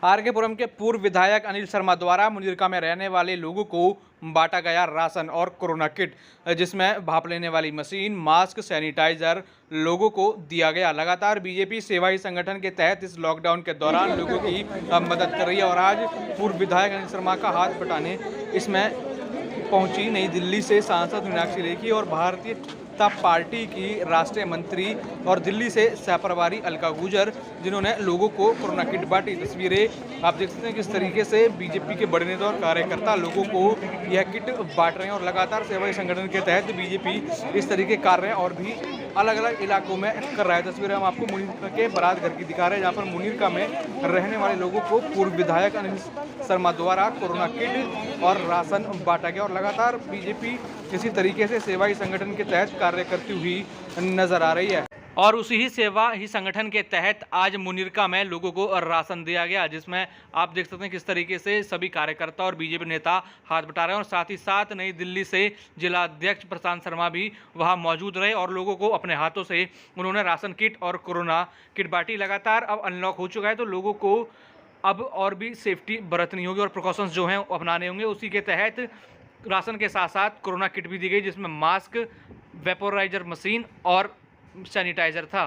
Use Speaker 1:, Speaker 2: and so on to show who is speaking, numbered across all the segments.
Speaker 1: आरकेपुरम के पूर्व विधायक अनिल शर्मा द्वारा मुनीरका में रहने वाले लोगों को बांटा गया राशन और कोरोना किट, जिसमें भाप लेने वाली मशीन, मास्क, सैनिटाइजर लोगों को दिया गया। लगातार बीजेपी सेवाई संगठन के तहत इस लॉकडाउन के दौरान लोगों की मदद कर रही है और आज पूर्व विधायक अनिल शर्मा का हाथ बटाने इसमें पहुंची नई दिल्ली से सांसद मीनाक्षी लेखी और भारतीय जनता पार्टी की राष्ट्रीय मंत्री और दिल्ली से सहप्रभारी अलका गुर्जर, जिन्होंने लोगों को कोरोना किट बांटी। तस्वीरें आप देख सकते हैं किस तरीके से बीजेपी के बड़े नेता और कार्यकर्ता लोगों को यह किट बांट रहे हैं और लगातार सेवाई संगठन के तहत बीजेपी इस तरीके कार्य और भी अलग अलग इलाकों में कर रहा है। तस्वीरें हम आपको मुनीरका के बारात घर की दिखा रहे हैं, जहाँ पर मुनीरका में रहने वाले लोगों को पूर्व विधायक अनिल शर्मा द्वारा कोरोना किट और राशन बांटा गया और लगातार बीजेपी इसी तरीके से सेवाई संगठन के तहत कार्य करती हुई नजर आ रही है। और उसी ही सेवा ही संगठन के तहत आज मुनीरका में लोगों को राशन दिया गया, जिसमें आप देख सकते हैं किस तरीके से सभी कार्यकर्ता और बीजेपी नेता हाथ बटा रहे हैं और साथ ही साथ नई दिल्ली से जिला अध्यक्ष प्रशांत शर्मा भी वहां मौजूद रहे और लोगों को अपने हाथों से उन्होंने राशन किट और कोरोना किट बांटी। लगातार अब अनलॉक हो चुका है तो लोगों को अब और भी सेफ्टी बरतनी होगी और प्रिकॉशंस जो हैं अपनाने होंगे। उसी के तहत राशन के साथ साथ कोरोना किट भी दी गई, जिसमें मास्क, वेपोराइजर मशीन और सैनिटाइजर था।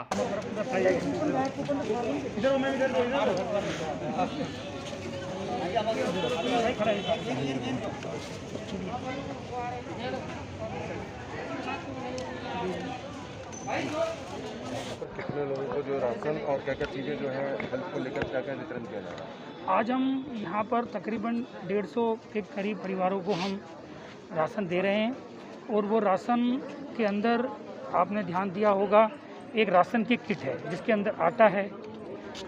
Speaker 2: कितने लोगों को जो राशन और क्या क्या चीज़ें जो है हेल्थ को लेकर क्या क्या वितरण किया जा रहा है?
Speaker 3: आज हम यहाँ पर तकरीबन 150 के करीब परिवारों को हम राशन दे रहे हैं और वो राशन के अंदर आपने ध्यान दिया होगा एक राशन की किट है जिसके अंदर आटा है,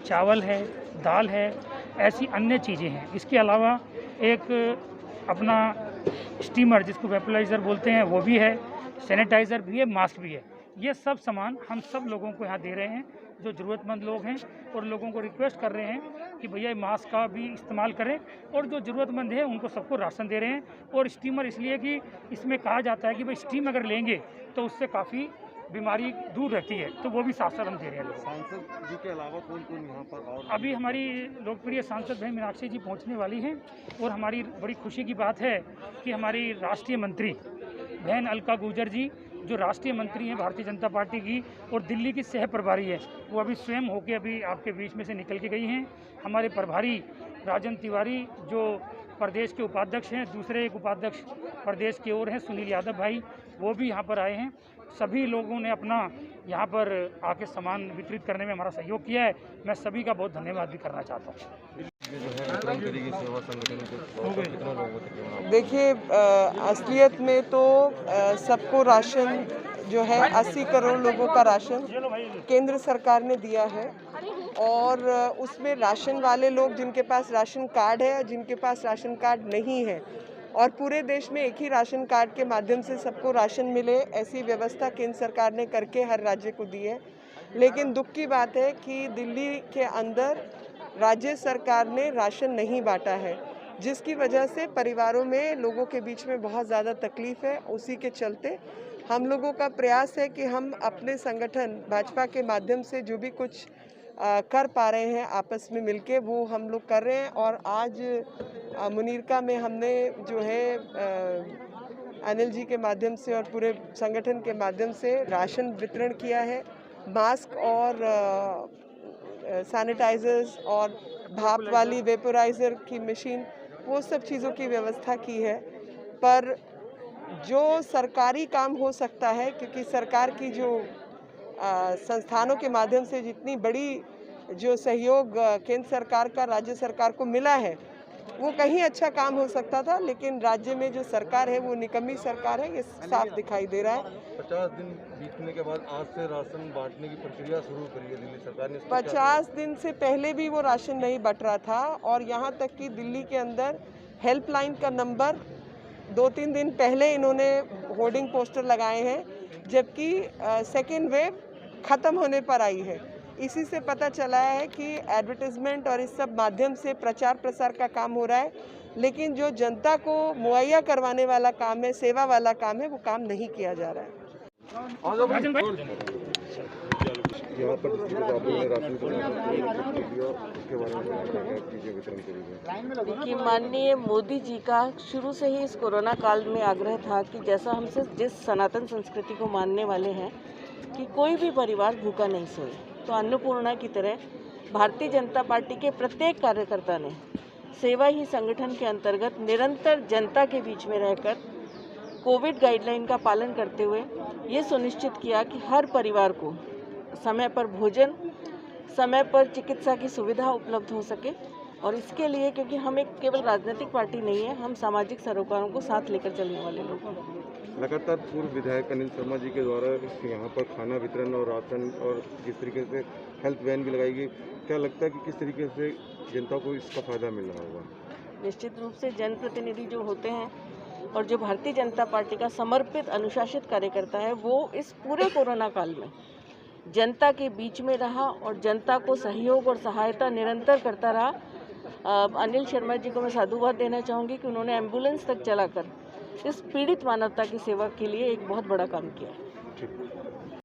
Speaker 3: चावल है, दाल है, ऐसी अन्य चीज़ें हैं। इसके अलावा एक अपना स्टीमर जिसको वेपोराइजर बोलते हैं वो भी है, सैनिटाइज़र भी है, मास्क भी है। ये सब सामान हम सब लोगों को यहाँ दे रहे हैं जो ज़रूरतमंद लोग हैं और लोगों को रिक्वेस्ट कर रहे हैं कि भैया मास्क का भी इस्तेमाल करें और जो ज़रूरतमंद है उनको सबको राशन दे रहे हैं। और स्टीमर इसलिए कि इसमें कहा जाता है कि भाई स्टीम अगर लेंगे तो उससे काफ़ी बीमारी दूर रहती है, तो वो भी साफ साफ हम दे रहे हैं।
Speaker 2: सांसद जी के अलावा कौन कौन यहाँ पर और
Speaker 3: अभी हमारी लोकप्रिय सांसद बहन मीनाक्षी जी पहुँचने वाली हैं और हमारी बड़ी खुशी की बात है कि हमारी राष्ट्रीय मंत्री बहन अलका गुर्जर जी जो राष्ट्रीय मंत्री हैं भारतीय जनता पार्टी की और दिल्ली की सह प्रभारी है, वो अभी स्वयं होकर अभी आपके बीच में से निकल के गई हैं। हमारे प्रभारी राजन तिवारी जो प्रदेश के उपाध्यक्ष हैं, दूसरे एक उपाध्यक्ष प्रदेश की ओर हैं सुनील यादव भाई, वो भी यहाँ पर आए हैं। सभी लोगों ने अपना यहाँ पर आके सामान वितरित करने में हमारा सहयोग किया है। मैं सभी का बहुत धन्यवाद भी करना चाहता हूँ।
Speaker 4: देखिए, असलियत में तो सबको राशन जो है 80 करोड़ लोगों का राशन केंद्र सरकार ने दिया है और उसमें राशन वाले लोग जिनके पास राशन कार्ड है और जिनके पास राशन कार्ड नहीं है और पूरे देश में एक ही राशन कार्ड के माध्यम से सबको राशन मिले, ऐसी व्यवस्था केंद्र सरकार ने करके हर राज्य को दी है। लेकिन दुख की बात है कि दिल्ली के अंदर राज्य सरकार ने राशन नहीं बांटा है, जिसकी वजह से परिवारों में लोगों के बीच में बहुत ज़्यादा तकलीफ है। उसी के चलते हम लोगों का प्रयास है कि हम अपने संगठन भाजपा के माध्यम से जो भी कुछ कर पा रहे हैं आपस में मिलके वो हम लोग कर रहे हैं। और आज मुनीरका में हमने जो है अनिल जी के माध्यम से और पूरे संगठन के माध्यम से राशन वितरण किया है। मास्क और सैनिटाइजर्स और भाप वाली वेपोराइज़र की मशीन, वो सब चीज़ों की व्यवस्था की है। पर जो सरकारी काम हो सकता है, क्योंकि सरकार की जो संस्थानों के माध्यम से जितनी बड़ी जो सहयोग केंद्र सरकार का राज्य सरकार को मिला है, वो कहीं अच्छा काम हो सकता था, लेकिन राज्य में जो सरकार है वो निकम्मी सरकार है, ये साफ दिखाई दे रहा है।
Speaker 2: 50 दिन बीतने के बाद आज से राशन बांटने की प्रक्रिया शुरू करी है दिल्ली सरकार ने।
Speaker 4: 50 दिन से पहले भी वो राशन नहीं बट रहा था और यहाँ तक कि दिल्ली के अंदर हेल्पलाइन का नंबर 2-3 दिन पहले इन्होंने होर्डिंग पोस्टर लगाए हैं, जबकि सेकेंड वेव ख़त्म होने पर आई है। इसी से पता चला है कि एडवर्टाइजमेंट और इस सब माध्यम से प्रचार प्रसार का काम हो रहा है, लेकिन जो जनता को मुहैया करवाने वाला काम है, सेवा वाला काम है, वो काम नहीं किया जा रहा है।
Speaker 2: यहाँ पर जिस बाबू ने राशन को दिया उसके बारे में क्या चीज़ें वितरण करी गई?
Speaker 5: देखिए, माननीय मोदी जी का शुरू से ही इस कोरोना काल में आग्रह था कि जैसा हमसे जिस सनातन संस्कृति को मानने वाले हैं कि कोई भी परिवार भूखा नहीं सोए, तो अन्नपूर्णा की तरह भारतीय जनता पार्टी के प्रत्येक कार्यकर्ता ने सेवा ही संगठन के अंतर्गत निरंतर जनता के बीच में रहकर कोविड गाइडलाइन का पालन करते हुए ये सुनिश्चित किया कि हर परिवार को समय पर भोजन, समय पर चिकित्सा की सुविधा उपलब्ध हो सके। और इसके लिए, क्योंकि हम एक केवल राजनीतिक पार्टी नहीं है, हम सामाजिक सरोकारों को साथ लेकर चलने वाले लोग हैं।
Speaker 2: लगातार पूर्व विधायक अनिल शर्मा जी के द्वारा यहाँ पर खाना वितरण और राशन और जिस तरीके से हेल्थ वैन भी लगाई गई, क्या लगता है कि किस तरीके से जनता को इसका फायदा मिल रहा होगा?
Speaker 5: निश्चित रूप से जनप्रतिनिधि जो होते हैं और जो भारतीय जनता पार्टी का समर्पित अनुशासित कार्यकर्ता है, वो इस पूरे कोरोना काल में जनता के बीच में रहा और जनता को सहयोग और सहायता निरंतर करता रहा। अनिल शर्मा जी को मैं साधुवाद देना चाहूँगी कि उन्होंने एम्बुलेंस तक चलाकर इस पीड़ित मानवता की सेवा के लिए एक बहुत बड़ा काम किया।
Speaker 2: ठीक।